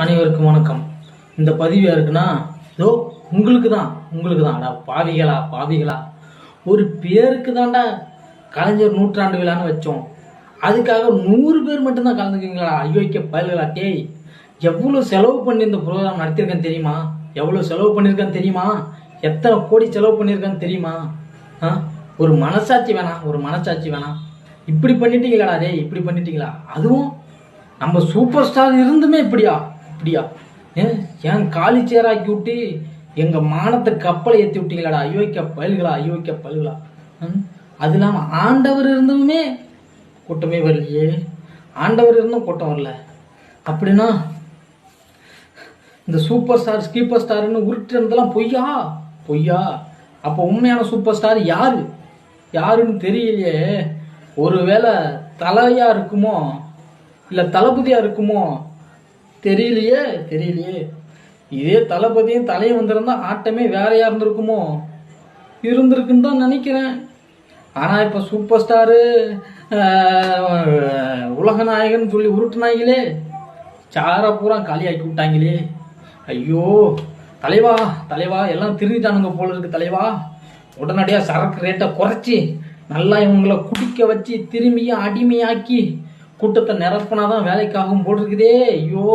அனைவருக்கும் வணக்கம். இந்த பதிவு யாருக்குன்னா, இதோ உங்களுக்கு தான் அடா பாவிகளா ஒரு பேருக்கு தாண்டா கலைஞர் நூற்றாண்டு விழான்னு வச்சோம். அதுக்காக 100 பேர் மட்டும்தான் கலந்துக்குங்களா? ஐயோக்கிய பயல்களா! டேய், எவ்வளோ செலவு பண்ணி இந்த ப்ரோக்ராம் நடத்தியிருக்கேன்னு தெரியுமா? எவ்வளோ செலவு பண்ணியிருக்கான்னு தெரியுமா? எத்தனை கோடி செலவு பண்ணியிருக்கான்னு தெரியுமா? ஒரு மனசாட்சி வேணாம். இப்படி பண்ணிட்டீங்களாடா டேய், இப்படி பண்ணிட்டீங்களா? அதுவும் நம்ம சூப்பர் ஸ்டார் இருந்துமே இப்படியா? ஏன் காலி சேராக்கி விட்டு எங்க மானத்தை கப்பலை ஏற்றி விட்டீங்களாடா? ஐயோக்கிய பயல்களா. அது இல்லாம ஆண்டவர் இருந்துமே கூட்டமே வரலையே. ஆண்டவர் இருந்தும் கூட்டம் வரல அப்படின்னா இந்த சூப்பர் ஸ்டார் ஸ்கீப்பர் ஸ்டார்னு உருட்டுறதெல்லாம் பொய்யா. அப்போ உண்மையான சூப்பர் ஸ்டார் யாருன்னு தெரியலையே. ஒருவேளை தலையா இருக்குமோ இல்ல தளபதியா இருக்குமோ தெரியலையே. இதே தளபதியும் தலையும் வந்திருந்தா ஆட்டமே வேறையா இருந்திருக்குன்னு தான் நினைக்கிறேன். ஆனா இப்ப சூப்பர் ஸ்டாரு உலக நாயகன் சொல்லி உருட்டுனாங்களே, சார பூரா காலியாக்கி விட்டாங்களே. ஐயோ தலைவா எல்லாம் திருந்திட்டானுங்க போல இருக்கு தலைவா. உடனடியா சரக்கு ரேட்டை குறைச்சி நல்லா இவங்களை குடிக்க வச்சு திரும்பியும் அடிமையாக்கி கூட்டத்தை நிரப்பினாதான் வேலைக்காகும் போல் இருக்குதே. ஐயோ.